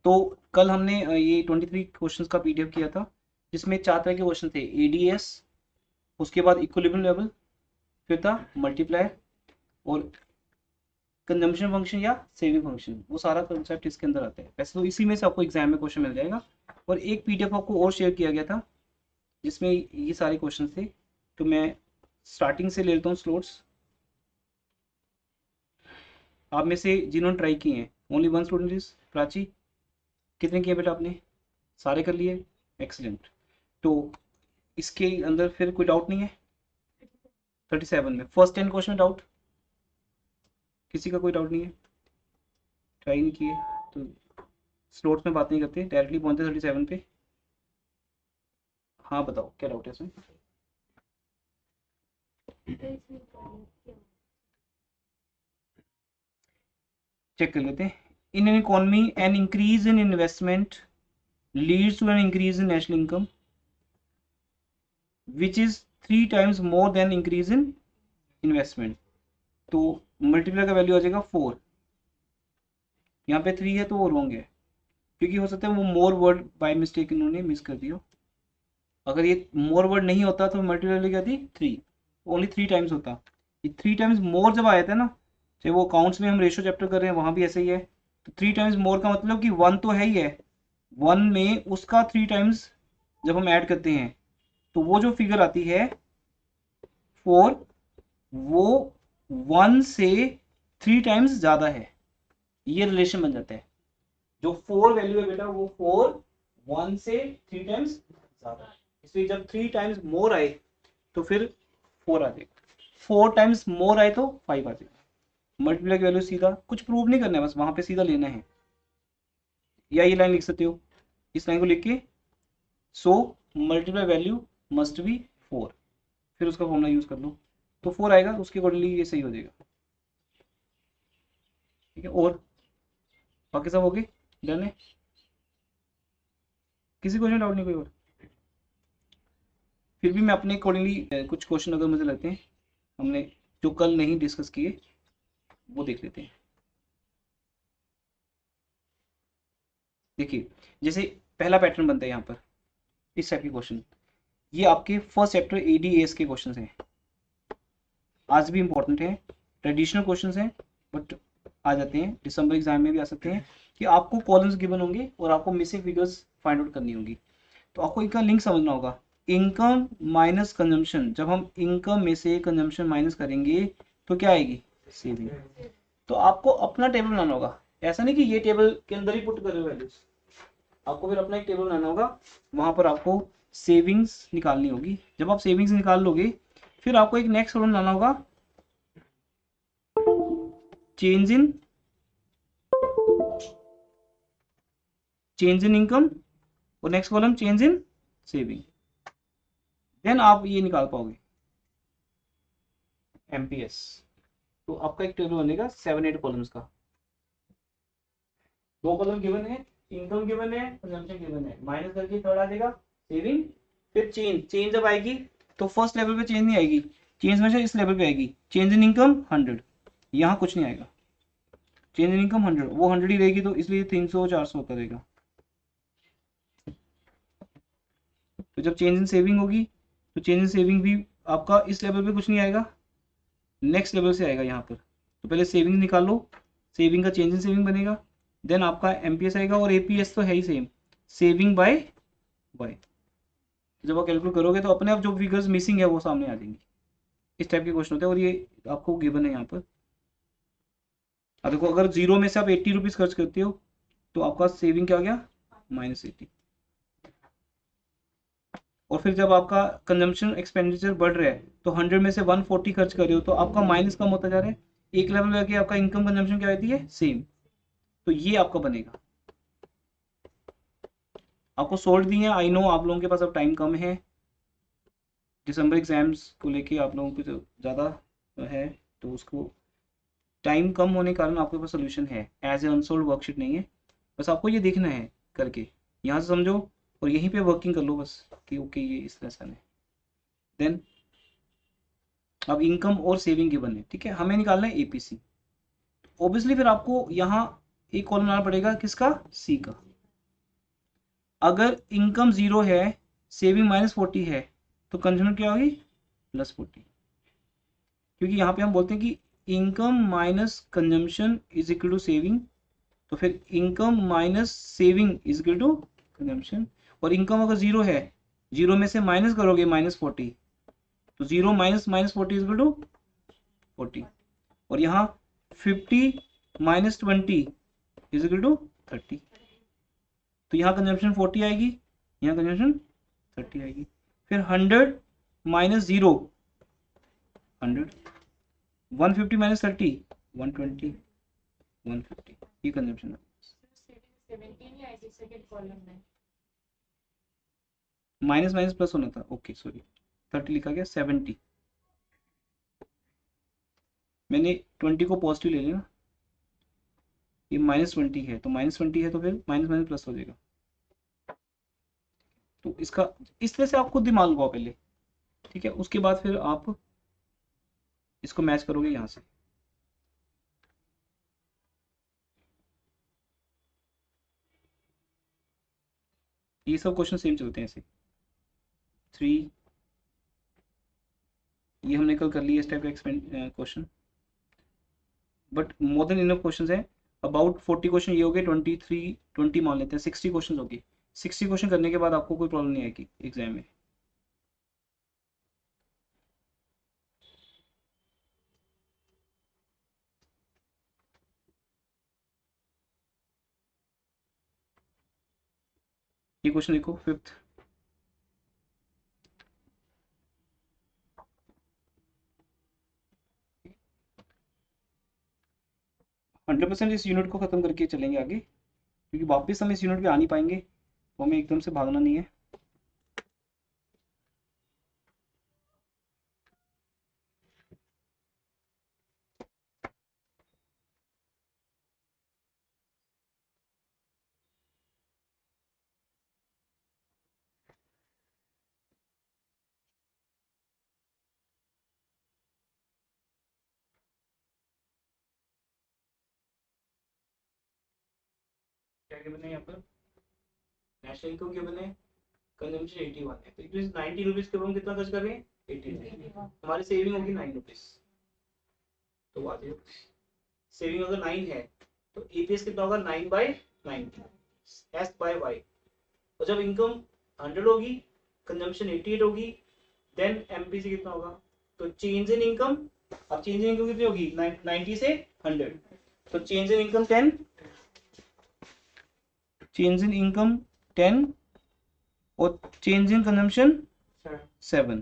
तो कल हमने ये 23 क्वेश्चंस का पीडीएफ किया था, जिसमें 4 तरह के क्वेश्चन थे। एडीएस, उसके बाद इक्विलिब्रियम लेवल, फिर था मल्टीप्लायर और कंजम्पशन फंक्शन या सेविंग फंक्शन। वो सारा कंसेप्ट इसके अंदर आता है। वैसे तो इसी में से आपको एग्जाम में क्वेश्चन मिल जाएगा। और एक पीडीएफ आपको और शेयर किया गया था जिसमें ये सारे क्वेश्चन थे। तो मैं स्टार्टिंग से ले लेता हूँ स्लोट्स। आप में से जिन्होंने ट्राई किए हैं, only one student is Prachi. कितने किए बेटा आपने? सारे कर लिए, एक्सीलेंट। तो इसके अंदर फिर कोई डाउट नहीं है? 37 में फर्स्ट 10 क्वेश्चन में डाउट? किसी का कोई डाउट नहीं है? ट्राई नहीं किए तो स्लोट्स में बात नहीं करते, डायरेक्टली पहुंचते 37 पे। हाँ बताओ क्या डाउट है इसमें? चेक कर लेते हैं। In an economy an increase in investment leads to an increase in national income which is 3 times more than increase in investment। तो मल्टीप्लाई का वैल्यू आ जाएगा 4। यहाँ पे 3 है तो वो रॉन्ग है, क्योंकि हो सकता है वो मोर वर्ड बाय मिस्टेक इन्होंने मिस कर दिया। अगर ये मोर वर्ड नहीं होता तो मल्टीप्लाई वैल्यू क्या थी? 3। ओनली 3 टाइम्स होता। ये 3 टाइम्स मोर जब आया था ना, चाहे वो अकाउंट्स में हम रेशो चैप्टर कर रहे हैं वहां भी ऐसे ही है। तो 3 टाइम्स मोर का मतलब कि 1 तो है ही है, 1 में उसका 3 टाइम्स जब हम ऐड करते हैं तो वो जो फिगर आती है 4, वो 1 से 3 टाइम्स ज्यादा है। ये रिलेशन बन जाता है। जो 4 वैल्यू है बेटा वो 4 1 से 3 टाइम्स ज्यादा है। इसलिए जब 3 टाइम्स मोर आए तो फिर 4 आ जाएगा, 4 टाइम्स मोर आए तो 5 आ जाएगा। मल्टीप्लाई की वैल्यू सीधा कुछ प्रूव नहीं करना है, बस वहां पे सीधा लेना है। या ये लाइन लिख सकते हो, इस लाइन को लिख के so multiply value must be 4, फिर उसका फॉर्मूला यूज कर लो तो 4 आएगा, तो उसके अकॉर्डिंगली ये सही हो जाएगा। ठीक है, और बाकी सब हो गए, डन है? किसी क्वेश्चन डाउट नहीं कोई और? फिर भी मैं अपने अकॉर्डिंगली कुछ क्वेश्चन अगर मुझे लगते हैं हमने जो कल नहीं डिस्कस किए वो देख लेते हैं। देखिए, जैसे पहला पैटर्न बनता है यहाँ पर इस टाइप के क्वेश्चन। ये आपके फर्स्ट चैप्टर एडीएस के क्वेश्चन हैं, आज भी इंपॉर्टेंट है, ट्रेडिशनल क्वेश्चन हैं, बट आ जाते हैं दिसंबर एग्जाम में भी आ सकते हैं कि आपको कॉलम्स गिवन होंगे और आपको मिसिंग फिगर्स फाइंड आउट करनी होगी। तो आपको इनका लिंक समझना होगा, इनकम माइनस कंजम्पशन। जब हम इनकम में से कंजम्पशन माइनस करेंगे तो क्या आएगी? सेविंग। तो आपको अपना टेबल बनाना होगा, ऐसा नहीं कि ये टेबल के अंदर ही पुट कर रहे हो वैल्यूज। आपको फिर अपना एक टेबल बनाना होगा, वहां पर आपको सेविंग्स निकालनी होगी। जब आप सेविंग्स निकाल लोगे फिर आपको एक नेक्स्ट कॉलम बनाना होगा, चेंज इन इनकम, और next column change in saving. Then आप ये निकाल पाओगे एमपीएस। तो आपका एक टेबल बनेगा 7-8 कॉलम्स का। 2 कॉलम गिवन है, इनकम गिवन है, कंजम्पशन गिवन है, माइनस करके थर्ड आ जाएगा सेविंग। फिर चेंज जब आएगी तो फर्स्ट लेवल पे चेंज नहीं आएगी, चेंज में से इस लेवल पे आएगी, चेंज इन इनकम 100। यहाँ कुछ नहीं आएगा, चेंज इन इनकम 100, वो 100 ही रहेगी, तो इसलिए 300-400 होता रहेगा। तो जब चेंज इन सेविंग होगी तो चेंज इन सेविंग भी आपका इस लेवल पे कुछ नहीं आएगा, नेक्स्ट लेवल से आएगा यहाँ पर। तो पहले सेविंग निकाल लो, सेविंग का चेंज इन सेविंग बनेगा, देन आपका एमपीएस आएगा, और एपीएस तो है ही सेम, सेविंग बाय बाय। जब आप कैलकुलेट करोगे तो अपने आप जो फिगर्स मिसिंग है वो सामने आ जाएंगी। इस टाइप के क्वेश्चन होते हैं, और ये आपको गिवन है यहाँ पर। अब देखो, अगर जीरो में से आप 80 रुपीज खर्च करते हो तो आपका सेविंग क्या आ गया? -80। और फिर जब आपका कंजम्पशन एक्सपेंडिचर बढ़ रहा है तो 100 में से 140 खर्च कर रहे हो तो आपका माइनस कम होता जा रहा है। एक लेवल पे आके आपका इनकम कंजम्पशन क्या रहती है? सेम। तो ये आपका बनेगा। आपको सोल्व दिए हैं, आई नो आप लोगों के पास अब टाइम कम है, दिसंबर एग्जाम्स को लेके आप लोगों को जो ज़्यादा है, तो उसको टाइम कम होने के कारण आपके पास सोल्यूशन है, एज ए अनसोल्व वर्कशीट नहीं है। बस आपको ये देखना है करके, यहाँ से समझो और यहीं पे वर्किंग कर लो बस कि ओके ये इस तरह से है। देन अब इनकम और सेविंग गिवन है, ठीक है, हमें निकालना है एपीसी। ऑब्वियसली फिर आपको यहाँ एक कॉलम बनाना पड़ेगा, किसका? सी का। अगर इनकम 0 है, सेविंग -40 है, तो कंज्यूमर क्या होगी? +40, क्योंकि यहाँ पे हम बोलते हैं कि income minus consumption is equal to saving, तो फिर income minus saving is equal to consumption. और इनकम अगर 0 है, 0 में से माइनस करोगे -40, तो 0 माइनस -40 इज इक्वल टू 40। और यहाँ 50 माइनस 20 इज इक्वल टू 30, तो यहाँ कंजम्पशन 40 आएगी, यहाँ कंजम्पशन 30 आएगी। फिर 100 माइनस 0 100, 150 माइनस 30 120, 150, ये कंजम्पशन है। माइनस माइनस प्लस होना था, ओके सॉरी, 30 लिखा गया, 70, मैंने 20 को पॉजिटिव ले लिया, ये -20 है, तो -20 है तो फिर माइनस माइनस प्लस हो जाएगा। तो इसका इस तरह से आप खुद दिमाग लगाओ पहले, ठीक है, उसके बाद फिर आप इसको मैच करोगे यहाँ से। ये सब क्वेश्चन सेम चलते हैं ऐसे। 3, ये हमने कल कर लिया इस टाइप का question, but more than enough question है। अबाउट 40 क्वेश्चन ये हो गए, 20 मान लेते हैं, 60 क्वेश्चन होगी। 60 क्वेश्चन करने के बाद आपको कोई प्रॉब्लम नहीं आएगी एग्जाम में। ये क्वेश्चन देखो 5th, हंड्रेड परसेंट इस यूनिट को खत्म करके चलेंगे आगे, क्योंकि वापस हम इस यूनिट पे आ नहीं पाएंगे, तो हमें एकदम से भागना नहीं है। क्या क्या बने यहाँ पर? नेशनल इनकम क्या बने? कंजम्पशन 81 है, तो इट मींस 90 रुपीज के ऊपर हम कितना खर्च कर रहे हैं? 80। हमारी सेविंग होगी 9 रुपीज। तो बात ये, सेविंग अगर 9 है तो ईपीएस कितना होगा? 9/90 एस बाय वाई। और जब इनकम 100 होगी, कंजम्पशन 88 होगी, देन एमपीसी कितना होगा? तो चेंज इन इनकम, अब चेंज इन इनकम कितनी होगी? 90 से 100, तो change in income 10, change in income 10 और चेंज इन कंजम्पशन 7।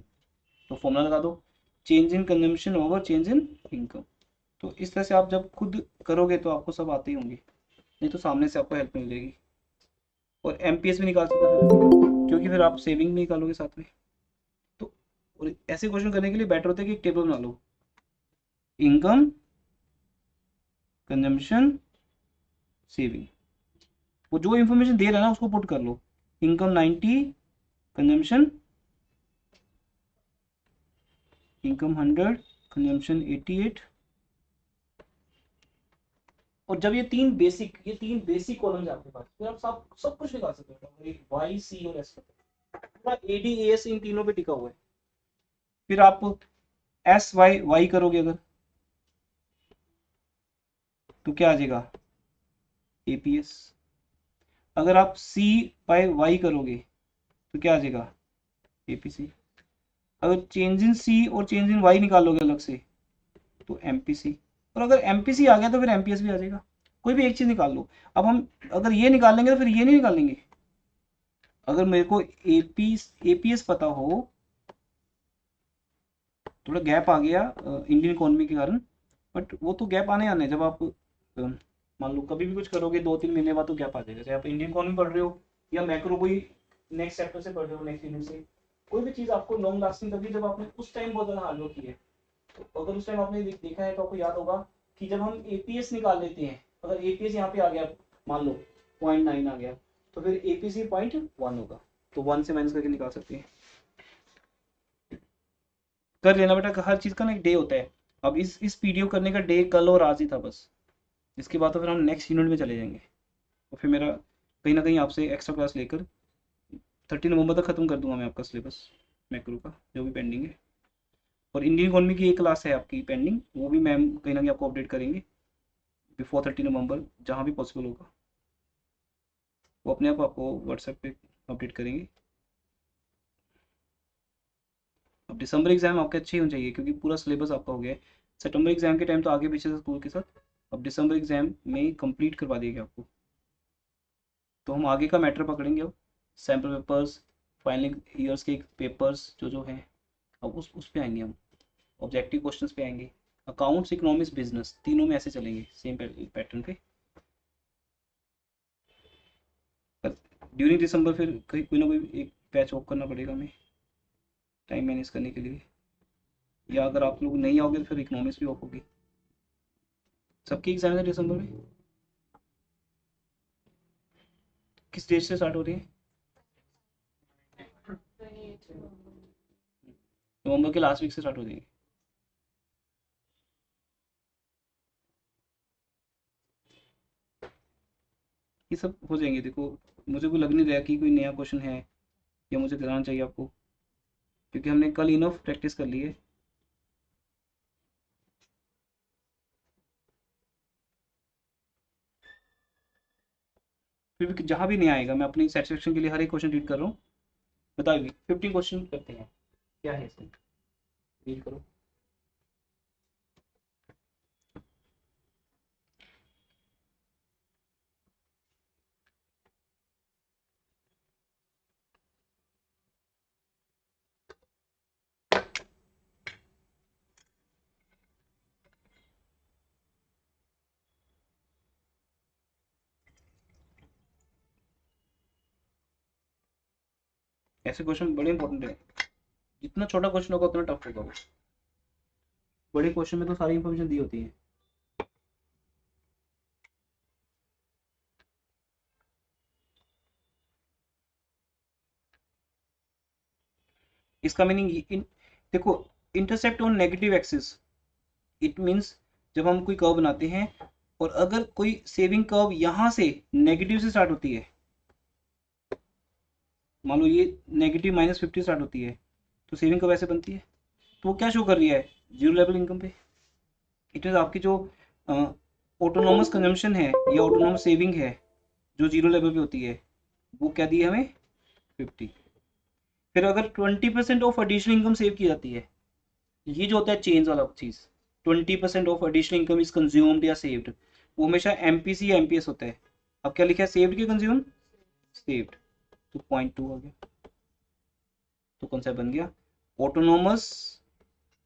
तो फॉर्मूला लगा दो, change in consumption over change in income. तो इस तरह से आप जब खुद करोगे तो आपको सब आते ही होंगे, नहीं तो सामने से आपको हेल्प मिल जाएगी। और एमपीएस भी निकाल सकते हो, क्योंकि फिर आप सेविंग भी निकालोगे साथ में। तो और ऐसे क्वेश्चन करने के लिए बेटर होता है कि एक टेबल बना लो, इनकम, कंजम्पशन, सेविंग, वो जो इंफॉर्मेशन दे रहा है ना उसको पुट कर लो, इनकम 90, कंजम्पशन, इनकम 100, कंजम्पशन 88। और जब ये तीन बेसिक कॉलम्स है आपके पास, फिर आप सब कुछ निकाल सकते हो, वाई सी और एस, पूरा एडी एस इन तीनों पे टिका हुआ है। फिर आप एस वाई वाई करोगे अगर, तो क्या आ जाएगा? एपीएस। अगर आप सी बाय वाई करोगे तो क्या आ जाएगा? एपीसी। अगर चेंज इन सी और चेंज इन वाई निकालोगे अलग से तो एमपीसी। और अगर एमपीसी आ गया तो फिर एमपीएस भी आ जाएगा, कोई भी एक चीज निकाल लो। अब हम अगर ये निकालेंगे तो फिर ये नहीं निकालेंगे। अगर मेरे को एपीएस पता हो, थोड़ा गैप आ गया इंडियन इकोनॉमी के कारण, बट वो तो गैप आने आने, जब आप मान लो कभी भी कुछ करोगे 2-3 महीने बाद तो गैप आ जाएगा, चाहे आप इंडियन इकोनॉमी पढ़ रहे हो या मैक्रो कोई नेक्स्ट चैप्टर से पढ़ रहे हो, नेक्स्ट यूनिट से, कोई भी चीज आपको लॉन्ग लास्टिंग तभी जब आपने उस टाइम बहुत ज्यादा हार्ड वर्क की है। तो अगर उस टाइम आपने देखा है तो आपको याद होगा कि जब हम एपीएस निकाल लेते हैं, अगर एपीएस यहाँ पे आ गया, मान लो 0.9 आ गया, तो फिर एपीसी 0.1 होगा, तो 1 से माइनस करके निकाल सकते हैं। कर लेना बेटा, हर चीज का ना एक डे होता है। अब इस पीडीएफ करने का डे कल और आज ही था बस, इसके बाद तो फिर हम नेक्स्ट यूनिट में चले जाएंगे, और फिर मेरा कहीं ना कहीं आपसे एक्स्ट्रा क्लास लेकर 30 नवंबर तक ख़त्म कर दूंगा मैं आपका सिलेबस मैक्रो का जो भी पेंडिंग है। और इंडियन इकोनॉमी की एक क्लास है आपकी पेंडिंग, वो भी मैम कहीं ना कहीं आपको अपडेट करेंगे बिफोर 30 नवंबर, जहाँ भी पॉसिबल होगा वो अपने आप आपको व्हाट्सएप पे अपडेट करेंगे। अब दिसंबर एग्जाम आपके अच्छे होने चाहिए क्योंकि पूरा सिलेबस आपका हो गया है। सितंबर एग्जाम के टाइम तो आगे पीछे से स्कूल के साथ, अब दिसंबर एग्जाम में कंप्लीट करवा देंगे आपको। तो हम आगे का मैटर पकड़ेंगे अब, सैम्पल पेपर्स, फाइनल ईयर्स के पेपर्स जो जो हैं, अब उस पे आएंगे हम, ऑब्जेक्टिव क्वेश्चंस पे आएंगे। अकाउंट्स, इकोनॉमिक्स, बिजनेस, तीनों में ऐसे चलेंगे सेम पैटर्न पे। ड्यूरिंग दिसंबर फिर कोई ना कोई एक बैच ऑफ करना पड़ेगा हमें टाइम मैनेज करने के लिए, या अगर आप लोग नहीं आओगे तो फिर इकोनॉमिक्स भी ऑफ होगी। सबकी एग्जाम है दिसंबर में, किस डेट से स्टार्ट हो रही है? नवंबर के लास्ट वीक से स्टार्ट हो जाएंगे। ये सब हो जाएंगे। देखो मुझे कोई लग नहीं रहा कि कोई नया क्वेश्चन है या मुझे कराना चाहिए आपको, क्योंकि हमने कल इनफ प्रैक्टिस कर ली है। फिर भी जहाँ भी नहीं आएगा मैं अपनी सेटिस्फेक्शन के लिए हर एक क्वेश्चन रीड कर रहा हूँ। बताइए 15 क्वेश्चन करते हैं, क्या है इसमें, रीड करो। ऐसे क्वेश्चन बड़े इंपॉर्टेंट है, जितना छोटा क्वेश्चन होगा उतना टफ होगा वो। बड़े क्वेश्चन में तो सारी इंफॉर्मेशन दी होती है। इसका मीनिंग देखो, intercept on negative axis, it means जब हम कोई कर्व बनाते हैं और अगर कोई सेविंग कर्व यहाँ से नेगेटिव से स्टार्ट होती है, मान लो ये नेगेटिव -50 स्टार्ट होती है, तो सेविंग कर्व ऐसे बनती है। तो वो क्या शो कर रही है, जीरो लेवल इनकम पे। इट मीन आपकी जो ऑटोनोमस कंजम्पशन है या ऑटोनोमस सेविंग है जो जीरो लेवल पे होती है, वो क्या दी है हमें, 50। फिर अगर 20% ऑफ एडिशनल इनकम सेव की जाती है, ये जो होता है चेंज वाला चीज, 20% of additional income is consumed या सेव्ड, वो हमेशा एमपीसी या एमपीएस होता है। अब क्या लिखा है, सेव्ड के कंज्यूम, सेव्ड, तो 0.2 हो गया। तो कॉन्सेप्ट बन गया ऑटोनोमस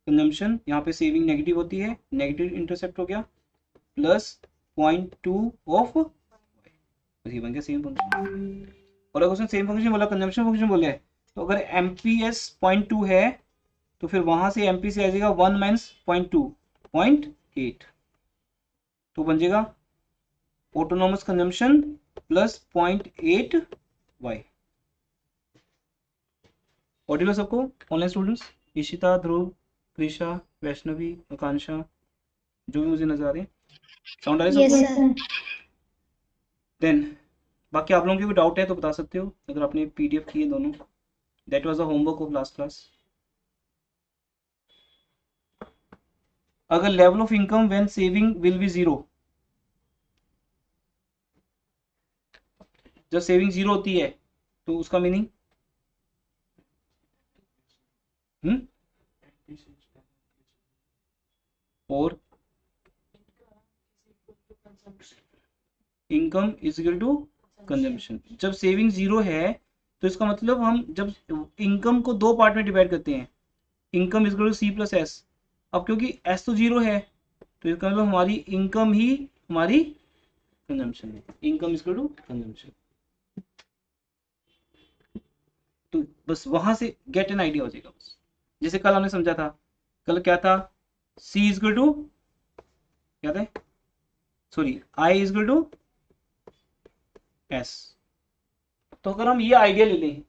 कंजम्पशन, यहाँ पे सेविंग नेगेटिव होती है, नेगेटिव इंटरसेप्ट हो गया, प्लस 0.2 ऑफ, ये बन गया सेम फंक्शन। और अगर उसने सेम फंक्शन बोला, कंजम्पशन फंक्शन बोले, तो अगर एमपीएस 0.2 है तो फिर वहां से एमपी से आ जाएगा 1 माइनस 0.2, 0.8, तो बन जाएगा autonomous consumption plus 0.8 Y. Audio सबको, ऑनलाइन स्टूडेंट्स, इशिता, ध्रुव, कृषा, वैष्णवी, आकांक्षा, जो भी मुझे नजर आ रहे हैं, साउंड आ रहा है सबको? देन बाकी आप लोगों की कोई डाउट है तो बता सकते हो, अगर आपने पीडीएफ की है दोनों। That was the homework of last class. अगर level of income when saving will be zero, जब सेविंग जीरो होती है तो उसका मीनिंग, और income is equal to consumption. जब सेविंग जीरो है तो इसका मतलब हम जब इनकम को दो पार्ट में डिवाइड करते हैं, income is equal to C plus S. अब क्योंकि एस तो जीरो है तो इसका मतलब हमारी इनकम ही हमारी कंजम्पशन है, income is equal to consumption. तो बस वहां से गेट एन आइडिया हो जाएगा बस। जैसे कल हमने समझा था, कल क्या था, सी इज इक्वल टू क्या था, sorry I is equal to S. तो अगर हम ये आइडिया ले लें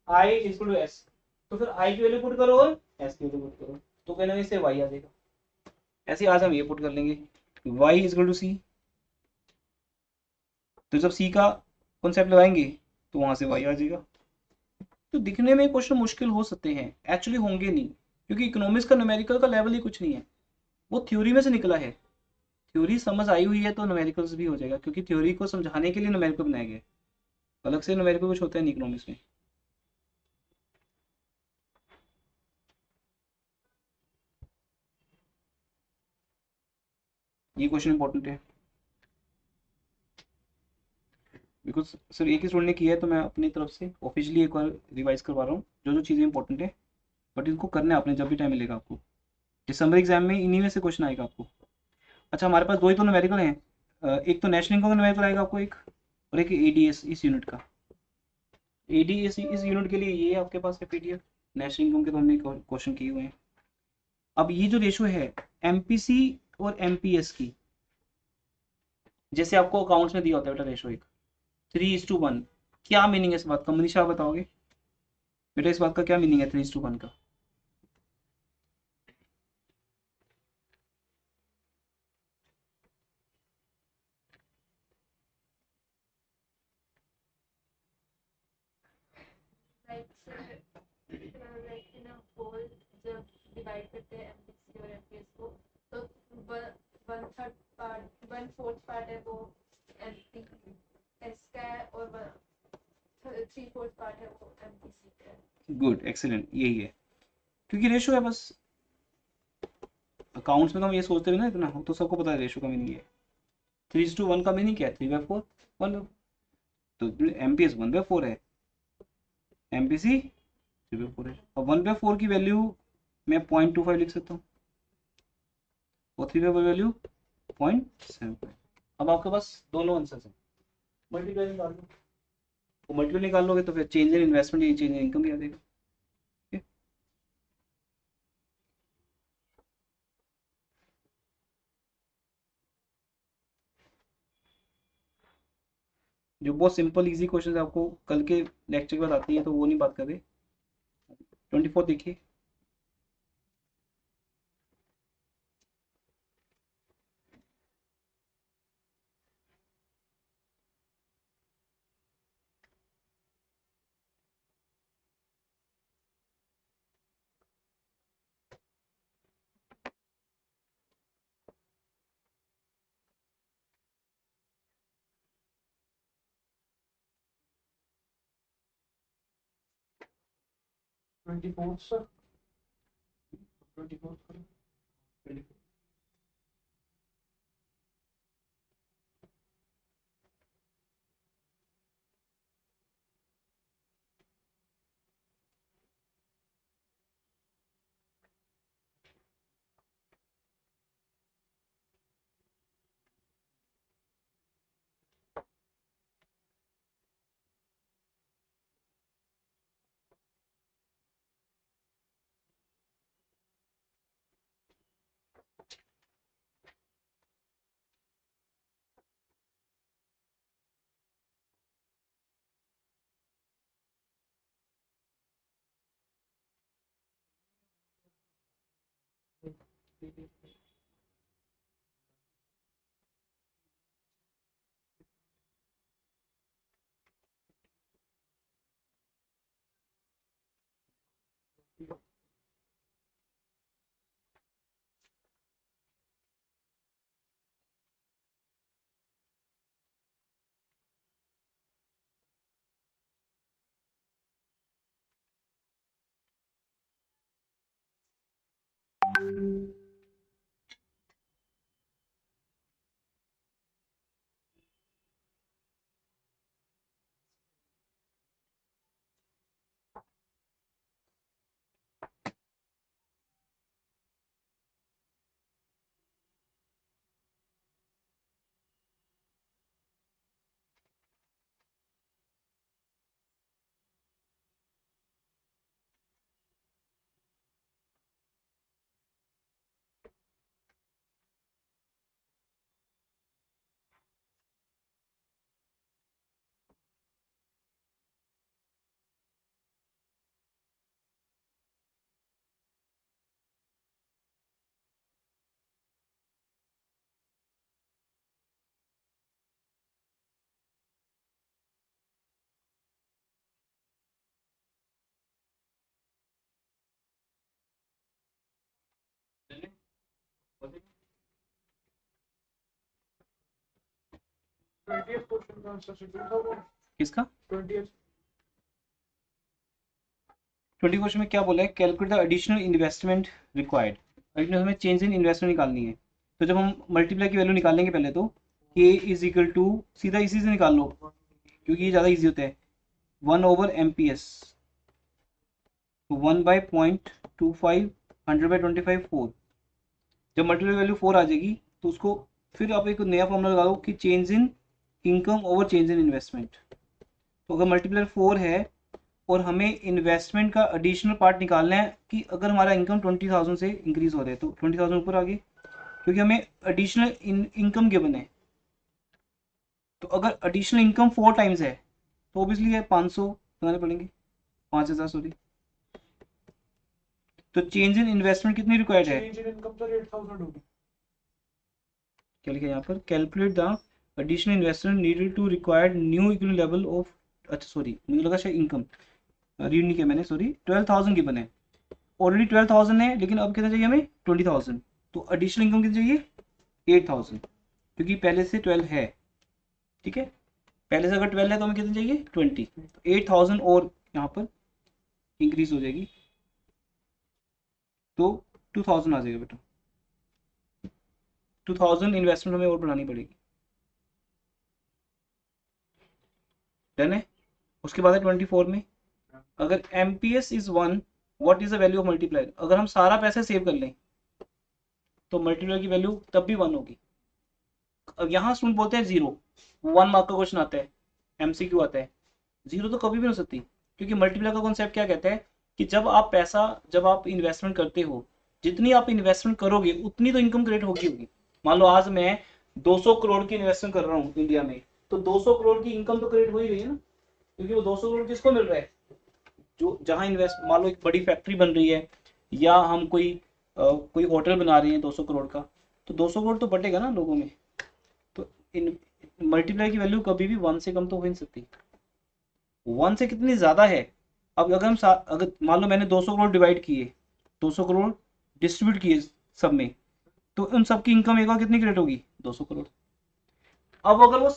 I is equal to S, तो फिर आई की वैल्यू पुट करो और एस की वैल्यू पुट करो, तो कहना इससे वाई आ जाएगा। ऐसे आज हम ये पुट कर लेंगे, वाई इज इक्वल टू सी, तो जब सी का कॉन्सेप्ट लगाएंगे तो वहां से वाई आ जाएगा। तो दिखने में क्वेश्चन मुश्किल हो सकते हैं, एक्चुअली होंगे नहीं, क्योंकि इकोनॉमिक्स का न्यूमेरिकल का लेवल ही कुछ नहीं है, वो थ्योरी में से निकला है। थ्योरी समझ आई हुई है तो न्यूमेरिकल्स भी हो जाएगा, क्योंकि थ्योरी को समझाने के लिए न्यूमेरिकल बनाए गए, अलग से न्यूमेरिकल कुछ होता है नहीं इकोनॉमिक्स में। ये क्वेश्चन इंपॉर्टेंट है, बिकॉज सिर्फ एक ही स्टूडेंट ने किया है, तो मैं अपनी तरफ से ऑफिशियली एक बार रिवाइज करवा रहा हूँ जो जो चीज़ें इंपॉर्टेंट है, बट इनको करना है आपने जब भी टाइम मिलेगा आपको। दिसंबर एग्जाम में इन्हीं में से क्वेश्चन आएगा आपको। अच्छा, हमारे पास दो ही तो न्यूमेरिकल हैं, एक तो नेशनल इनकम का न्यूमेरिकल आएगा आपको एक, और एक एडीएस इस यूनिट का। एडीएस इस यूनिट के लिए ये आपके पास है पीडीएफ, नेशनल इनकम के तो हमने क्वेश्चन किए हुए हैं। अब ये जो रेशो है एमपीसी और एमपीएस की, जैसे आपको अकाउंट्स में दिया होता है बेटा रेशो एक 3:1, क्या मीनिंग है इस बात का, मनीषा आप बताओगे बेटा इस बात का क्या मीनिंग है 3:1 का? Like like in a whole, जब डिवाइड करते हैं एमपीसी और एमपीएस को, तो one third part, one fourth part है वो एमपीएस का है, और थ्री फोर्थ पार्ट है वो एमपीसी का है। गुड, एक्सीलेंट, यही है, क्योंकि रेशो है बस। अकाउंट्स में तो हम ये सोचते हैं ना इतना, तो सबको पता है रेशो का मीनिंग है। 3:1 का मीनिंग क्या है, 3/4, 1। तो एमपीएस 1/4 है, एमपीसी 3/4 है, और 1/4 की वैल्यू मैं 0.25 लिख सकता हूँ, और 3/4 वैल्यू 0.75। अब आपके पास दोनों आंसर हैं, मल्टीप्लाई निकाल लो, तो मल्टीप्लाई निकाल लोगे तो फिर चेंज इन इन्वेस्टमेंट या चेंज इन इनकम भी आ जाएगा। ठीक है? जो बहुत सिंपल इजी क्वेश्चन आपको कल के लेक्चर के बाद आती है, तो वो नहीं बात कर रहे। 24 देखिए। Twenty fourth sir, 24 20th question का आंसर से 2000 किसका 20th 20 क्वेश्चन में क्या बोला है, calculate the additional investment required. हमें चेंज इन इन्वेस्टमेंट निकालनी है। तो जब हम मल्टीप्लाई की वैल्यू निकालेंगे पहले तो k इज इक्वल टू, सीधा इसी से निकाल लो क्योंकि ये ज़्यादा इजी होता है, 1/MPS, तो 1/0.25 100/25 4। जब मल्टीप्लाई वैल्यू 4 आ जाएगी तो उसको फिर आप एक नया फॉर्मूला लगा दो कि change in income over change in investment. तो अगर मल्टीप्लाई 4 है और हमें इन्वेस्टमेंट का एडिशनल पार्ट निकालना है कि अगर हमारा इनकम 20,000 से इंक्रीज हो रहा है तो 20,000 ऊपर आ गई, क्योंकि हमें एडिशनल इनकम गिवन है। तो अगर एडिशनल इनकम 4 टाइम्स है तो ऑब्वियसली है 500 लगाने पड़ेंगे, 5,000 सॉरी। तो चेंज इन इन्वेस्टमेंट कितनी रिक्वायर्ड है, चेंज इन इनकम तो 8000 होगी। क्या लिखा है यहाँ पर, calculate the additional investment needed to required new equivalent level of, अच्छा सॉरी मुझे लगा शायद इनकम रीड नहीं किया मैंने, सॉरी 12,000 गिवन है, ऑलरेडी 12,000 है लेकिन अब कितना चाहिए हमें 20,000। तो एडिशनल इनकम कितनी चाहिए 8,000, क्योंकि पहले से 12 है, ठीक है, पहले से अगर 12 है तो हमें कितनी चाहिए 20, तो 8,000 और यहाँ पर इंक्रीज हो जाएगी तो 2,000 आ जाएगा बेटा। 2,000 इन्वेस्टमेंट हमें और बढ़ानी पड़ेगी, डन है। उसके बाद है 24 में, अगर MPS is 1 what is the value of multiplier. अगर हम सारा पैसा सेव कर लें तो मल्टीप्लायर की वैल्यू तब भी 1 होगी। अब यहाँ स्टूडेंट बोलते हैं 0, 1 मार्क का क्वेश्चन आता है, MCQ आता है, 0 तो कभी भी नहीं हो सकती, क्योंकि मल्टीप्लायर का कॉन्सेप्ट क्या कहता है कि जब आप इन्वेस्टमेंट करते हो, जितनी आप इन्वेस्टमेंट करोगे उतनी तो इनकम क्रिएट होगी। मान लो आज मैं 200 करोड़ की इन्वेस्टमेंट कर रहा हूँ इंडिया में, तो 200 करोड़ की इनकम तो क्रिएट हो ही रही है ना, क्योंकि वो 200 करोड़ किसको मिल रहा है, जो जहाँ इन्वेस्ट, मान लो एक बड़ी फैक्ट्री बन रही है या हम कोई होटल बना रहे हैं 200 करोड़ का, तो 200 करोड़ तो बटेगा ना लोगों में। तो इन मल्टीप्लाई की वैल्यू कभी भी 1 से कम तो हो नहीं सकती, 1 से कितनी ज़्यादा है। अब अगर अगर मान लो मैंने 200 करोड़ डिवाइड किए, 200 करोड़ डिस्ट्रीब्यूट किए सब में, तो उन सबकी इनकम एक बार कितनी क्रिएट होगी 200 करोड़। अब अगर वो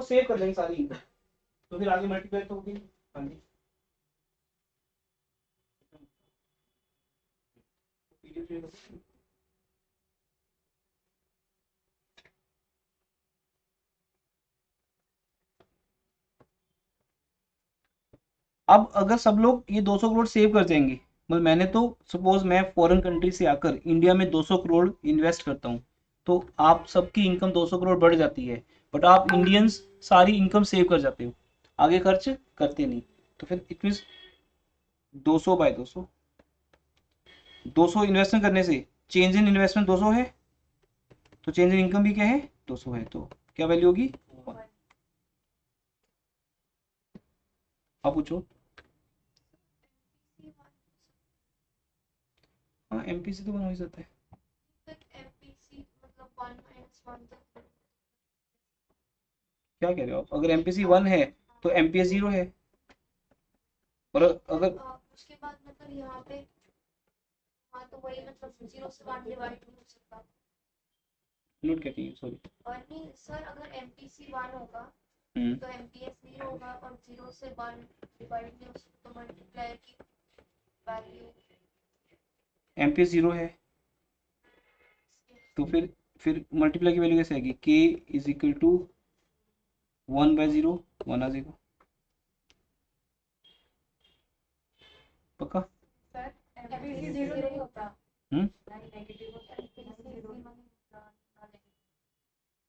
सेव कर लेंगे सारी इनकम तो फिर आगे मल्टीप्लाई तो होगी। हाँ जी अब अगर सब लोग ये 200 करोड़ सेव कर जाएंगे, मतलब मैंने तो सपोज मैं फॉरेन कंट्री से आकर इंडिया में 200 करोड़ इन्वेस्ट करता हूँ, तो आप सबकी इनकम 200 करोड़ बढ़ जाती है, बट आप इंडियंस सारी इनकम सेव कर जाते हो, आगे खर्च करते नहीं। तो फिर इट मीन्स 200/200, 200 इन्वेस्टमेंट करने से चेंज इन इन्वेस्टमेंट 200 है, तो चेंज इन इनकम भी क्या है 200 है, तो क्या वैल्यू होगी 1। आप पूछो। हाँ MPC तो बना ही सकता है। MPC मतलब 1 - 1 तो क्या कह रहे हो आप, अगर MPC 1 है तो MPS 0 है, और अगर उसके बाद मतलब यहाँ पे, हाँ तो वही मतलब 0 से 1 डिवाइड नहीं हो सकता। नोट कहती है सॉरी। और नहीं सर, अगर MPC 1 होगा तो MPS 0 होगा, और 0 से 1 डिवाइड नहीं हो सकता, तो मल्टीप्लायर की वैल्यू MPS 0 है तो फिर मल्टीप्लाई की वैल्यू कैसे आएगी, K इज इक्वल टू 1/0, 1 आ जाएगा पक्का। सर MPC 0 नहीं होता, नेगेटिव होता है।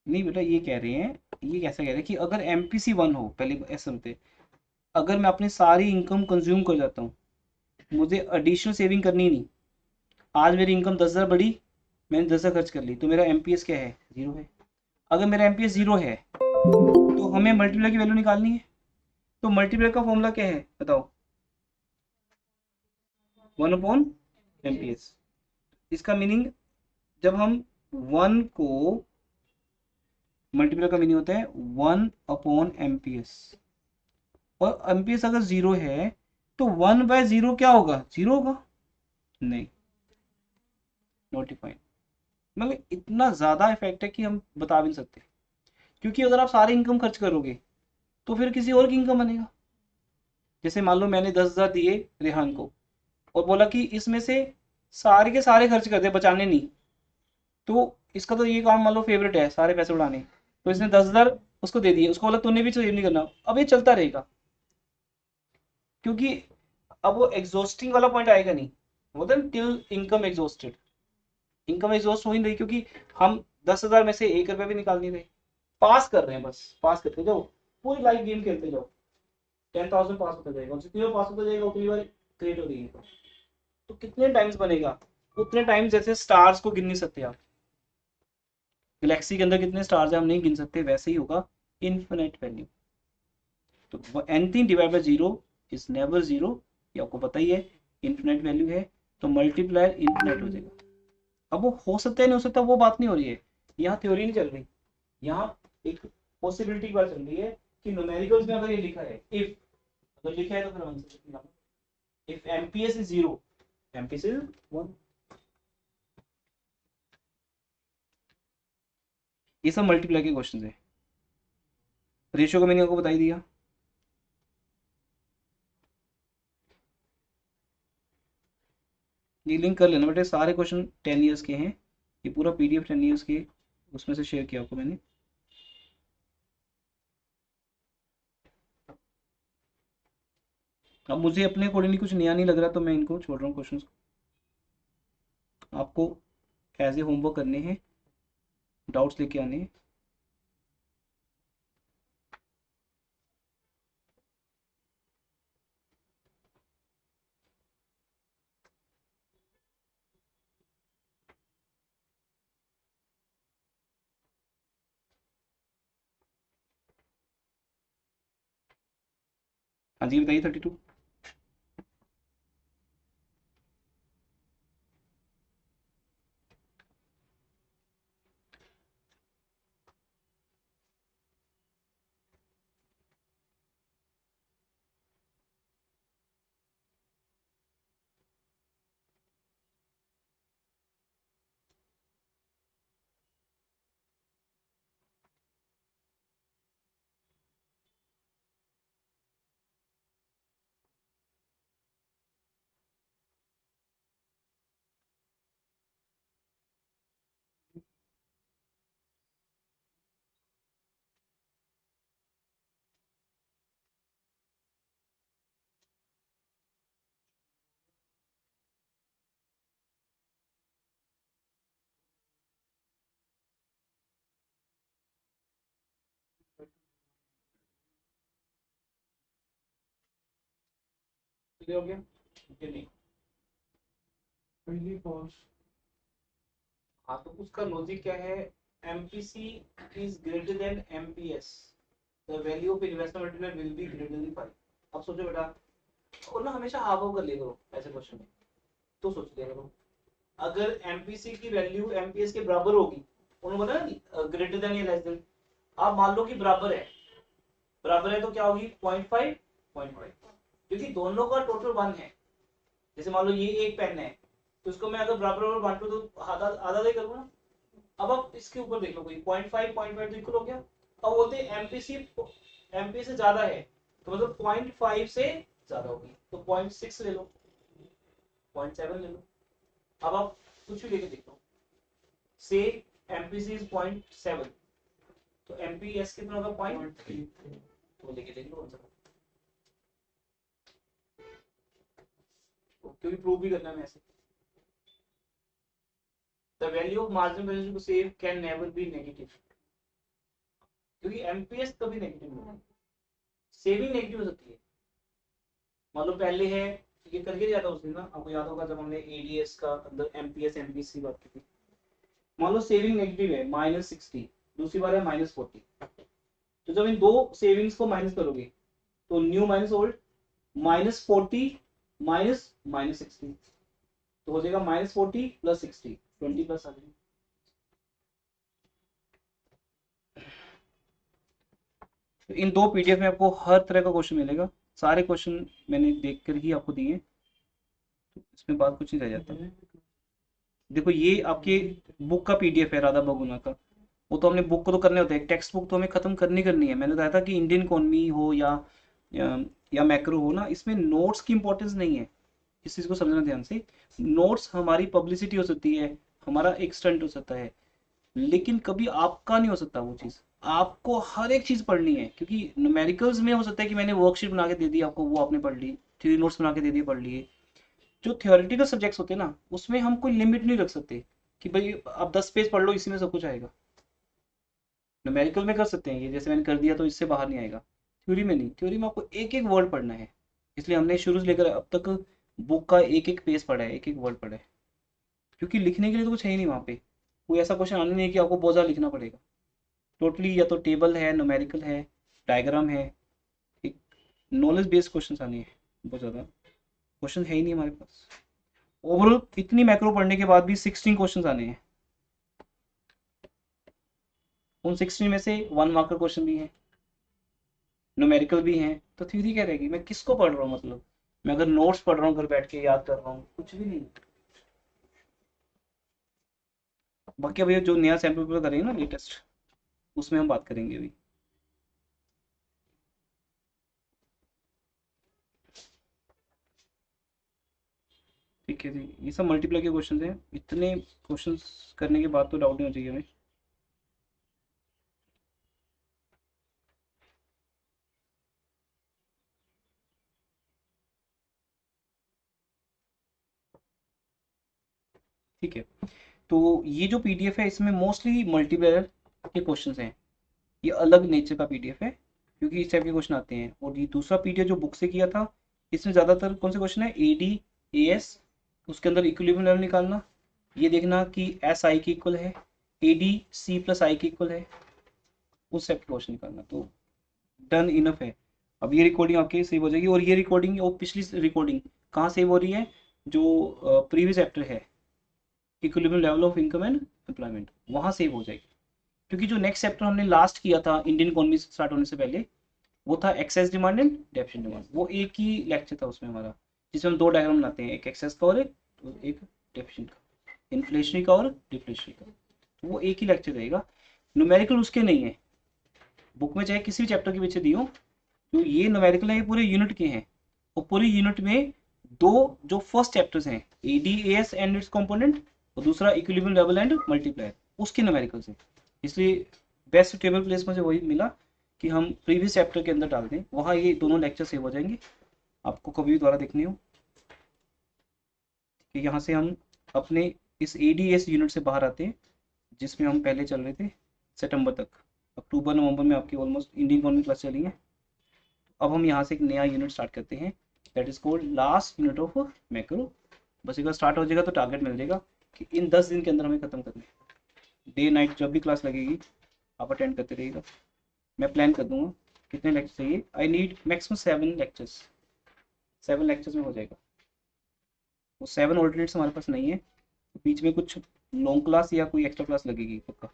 नहीं बेटा ये कह रहे हैं, ये कैसा कह रहे हैं कि अगर MPC 1 हो, पहले ऐसे होते, अगर मैं अपनी सारी इनकम कंज्यूम कर जाता हूँ, मुझे एडिशनल सेविंग करनी नहीं, आज मेरी इनकम 10,000 बढ़ी, मैंने 10,000 खर्च कर ली, तो मेरा MPS क्या है 0 है। अगर मेरा MPS 0 है तो हमें मल्टीप्लाई की वैल्यू निकालनी है, तो मल्टीप्लाई का फॉर्मूला क्या है बताओ, 1/MPS। इसका मीनिंग जब हम 1 को मल्टीप्लाई का मीनिंग होता है 1/MPS, और MPS अगर 0 है तो 1/0 क्या होगा 0 होगा, नहीं नोटिफाइड। मतलब इतना ज़्यादा इफेक्ट है कि हम बता भी नहीं सकते, क्योंकि अगर आप सारे इनकम खर्च करोगे तो फिर किसी और की इनकम बनेगा। जैसे मान लो मैंने 10,000 दिए रेहान को और बोला कि इसमें से सारे के सारे खर्च कर दे, बचाने नहीं, तो इसका तो ये काम मान लो फेवरेट है सारे पैसे उड़ाने, तो इसने 10,000 उसको दे दिए, उसको बोला तूने भी सेव नहीं करना, अब ये चलता रहेगा, क्योंकि अब वो एग्जॉस्टिंग वाला पॉइंट आएगा नहीं, बोलते हैं till income exhausted, income exhaust हो ही नहीं रही, क्योंकि हम 10,000 में से 1 रुपया भी निकाल नहीं रहे, पास कर रहे हैं, बस पास करते जाओ, पूरी लाइफ गेम खेलते जाओ, 10,000 पास होता जाएगा, जितनी बार पास होता जाएगा उतनी बार क्रिएट हो रही है, तो कितने टाइम्स बनेगा, उतने टाइम्स जैसे स्टार्स को गिन नहीं सकते आप, गैलेक्सी के अंदर कितने स्टार्स हैं हम नहीं गिन सकते, वैसे ही होगा इन्फिनिट वैल्यू। तो anything divide by zero is never zero, ये आपको पता ही है, इन्फिनिट वैल्यू है तो मल्टीप्लायर इन्फिनिट हो जाएगा। अब वो हो सकता है नहीं हो सकता वो बात नहीं हो रही है, यहाँ थ्योरी नहीं चल रही, यहाँ एक पॉसिबिलिटी की बात चल रही है कि न्यूमेरिकल्स में अगर ये लिखा है, इफ अगर लिखा है तो फिर हम if MPS is zero, MPS is 1, ये सब मल्टीप्लाई के क्वेश्चन है। रेशियो को मैंने आपको बता ही दिया। ये लिंक कर लेना बेटे, सारे क्वेश्चन 10 ईयर्स के हैं, ये पूरा पीडीएफ 10 ईयर्स के उसमें से शेयर किया आपको मैंने। अब मुझे अपने अकॉर्डिंगली कुछ नया नहीं लग रहा तो मैं इनको छोड़ रहा हूँ क्वेश्चंस को, आपको एज ए होमवर्क करने हैं, डाउट्स लेके आने हैं। हाँ जी बताइए 32। क्लियर हो गया कि नहीं? पहली पॉज हाँ तो उसका लॉजिक क्या है, MPC is greater than MPS, the value of investment multiplier will be greater than 5। अब सोचो बेटा, और ना हमेशा हाफ हाफ कर लिया करो ऐसे क्वेश्चन में, तो सोच लिया करो अगर एमपीसी की वैल्यू एमपीएस के बराबर होगी, उन्होंने बताया ना ग्रेटर देन या लेस देन, आप मान लो कि बराबर है तो क्या होगी 0.5 0.5, क्योंकि दोनों का टोटल 1 है। जैसे मान लो ये एक पेन है तो इसको मैं अगर बराबर बांटू तो आधा आधा दे करूँ ना। अब आप इसके ऊपर देख लो कोई 0.5 तो इक्वल हो गया। अब बोलते हैं एमपी से ज्यादा है तो मतलब 0.5 से ज्यादा होगी तो 0.6 ले लो, 0.7 ले लो। अब आप कुछ भी लेके देख लो, से एमपीसी इज 0.7 तो एमपीएस कितना होगा 0.3, तो लेके देख लो आंसर, क्योंकि प्रूव भी करना है ऐसे। The value of marginal balance to save can never be negative, क्योंकि एमपीएस कभी नेगेटिव नहीं है, सेविंग नेगेटिव हो सकती है। मान लो पहले है ये करके जाता उस दिन ना, आपको याद होगा जब हमने एडीएस का अंदर एमपीएस एमपीसी बात की थी। मान लो सेविंग नेगेटिव है -60, दूसरी बार है -40, तो जब इन दो सेविंग्स को माइनस करोगे तो न्यू माइनस ओल्ड, -40 -60 तो हो जाएगा -40 + 60 20+ आ जाएगा। तो इन दो पीडीएफ में आपको हर तरह का क्वेश्चन मिलेगा, सारे क्वेश्चन मैंने देख कर ही आपको दिए, तो इसमें बात कुछ नहीं रह जाता। देखो ये आपके बुक का पीडीएफ है राधा बहुगुणा का, वो तो हमने बुक को तो करने होते हैं, टेक्स्ट बुक तो हमें खत्म करनी है। मैंने बताया था कि इंडियन इकोनॉमी हो या मैक्रो हो ना, इसमें नोट्स की इंपॉर्टेंस नहीं है, इस चीज़ को समझना ध्यान से। नोट्स हमारी पब्लिसिटी हो सकती है, हमारा एक स्टंट हो सकता है, लेकिन कभी आपका नहीं हो सकता वो चीज़। आपको हर एक चीज़ पढ़नी है, क्योंकि न्यूमेरिकल्स में हो सकता है कि मैंने वर्कशीट बना के दे दी आपको, वो आपने पढ़ ली, थ्योरी नोट्स बना के दे दिए, पढ़ लिए। जो थियोरेटिकल सब्जेक्ट्स होते हैं ना, उसमें हम कोई लिमिट नहीं रख सकते कि भाई आप 10 पेज पढ़ लो, इसी में सब कुछ आएगा। न्यूमेरिकल में कर सकते हैं ये, जैसे मैंने कर दिया तो इससे बाहर नहीं आएगा। थ्योरी में नहीं, थ्योरी में आपको एक एक वर्ड पढ़ना है, इसलिए हमने शुरू से लेकर अब तक बुक का एक एक पेज पढ़ा है, एक एक वर्ड पढ़ा है, क्योंकि लिखने के लिए तो कुछ है ही नहीं वहाँ पे। कोई ऐसा क्वेश्चन आने नहीं है कि आपको बहुत ज़्यादा लिखना पड़ेगा। टोटली या तो टेबल है, न्यूमेरिकल है, डायग्राम है, एक नॉलेज बेस्ड क्वेश्चन आने हैं। बहुत ज़्यादा क्वेश्चन है ही नहीं हमारे पास। ओवरऑल इतनी मैक्रो पढ़ने के बाद भी 16 क्वेश्चन आने हैं, उन 16 में से 1 मार्कर क्वेश्चन भी हैं, न्यूमेरिकल भी हैं, तो थ्योरी क्या रहेगी? मैं किसको पढ़ रहा हूँ? मतलब मैं अगर नोट्स पढ़ रहा हूँ, घर बैठ के याद कर रहा हूँ, कुछ भी नहीं। बाकी अभी जो नया सैम्पल पेपर करेंगे ना लेटेस्ट, उसमें हम बात करेंगे अभी। ठीक है जी, ये सब मल्टीप्लाई के क्वेश्चन हैं। इतने क्वेश्चन करने के बाद तो डाउट नहीं हो चाहिए हमें। ठीक है, तो ये जो पीडीएफ है इसमें मोस्टली मल्टीप्लायर के क्वेश्चंस हैं, ये अलग नेचर का पीडीएफ है, क्योंकि इस टाइप के क्वेश्चन आते हैं। और ये दूसरा पीडीएफ जो बुक से किया था, इसमें ज़्यादातर कौन से क्वेश्चन है? एडी, एएस, उसके अंदर इक्विलिब्रियम लेवल निकालना, ये देखना कि एस आई के इक्वल है, एडी सी प्लस आई के इक्वल है, उस टाइप के क्वेश्चन निकालना। तो डन इनफ है। अब ये रिकॉर्डिंग आपकी सेव हो जाएगी, और ये रिकॉर्डिंग और पिछली रिकॉर्डिंग कहाँ सेव हो रही है? जो प्रीवियस चैप्टर है, equilibrium level of income and employment, वहाँ सेव हो जाएगी। क्योंकि जो नेक्स्ट चैप्टर हमने लास्ट किया था इंडियन इकोनॉमी स्टार्ट होने से पहले, वो था excess demand and deficit demand. वो एक ही लेक्चर था उसमें हमारा, जिसमें हम 2 डायग्राम बनाते हैं, एक एक्सेस का और एक डेफिसिट का, इन्फ्लेशनरी का और डिफ्लेशनरी का। तो वो एक ही लेक्चर रहेगा। न्यूमेरिकल उसके नहीं है, बुक में चाहे किसी भी चैप्टर के पीछे दी हो, तो ये न्यूमेरिकल है, ये पूरे यूनिट के हैं। और पूरी यूनिट में दो जो फर्स्ट चैप्टर्स हैं, एडीएस एंड इट्स कंपोनेंट, और दूसरा इक्विलिब्रियम लेवल एंड मल्टीप्लायर, उसके न्यूमेरिकल्स हैं। इसलिए बेस्ट टेबल प्लेस मुझे वही मिला कि हम प्रीवियस चैप्टर के अंदर डाल दें, वहाँ ये दोनों लेक्चर सेव हो जाएंगे, आपको कभी भी दोबारा देखनी हो। कि यहाँ से हम अपने इस एडीएस यूनिट से बाहर आते हैं, जिसमें हम पहले चल रहे थे सितंबर तक। अक्टूबर नवंबर में आपकी ऑलमोस्ट इंडियन इकोनॉमी क्लास चली है। अब हम यहाँ से एक नया यूनिट स्टार्ट करते हैं, that is called last unit of macro. बस एक बार स्टार्ट हो जाएगा तो टारगेट मिल जाएगा कि इन 10 दिन के अंदर हमें खत्म करना है। डे नाइट जब भी क्लास लगेगी आप अटेंड करते रहिएगा। मैं प्लान कर दूंगा कितने लेक्चर चाहिए। I need maximum 7 lectures, 7 lectures में हो जाएगा। वो 7 ऑल्टरनेट्स हमारे पास नहीं है, तो बीच में कुछ लॉन्ग क्लास या कोई एक्स्ट्रा क्लास लगेगी पक्का।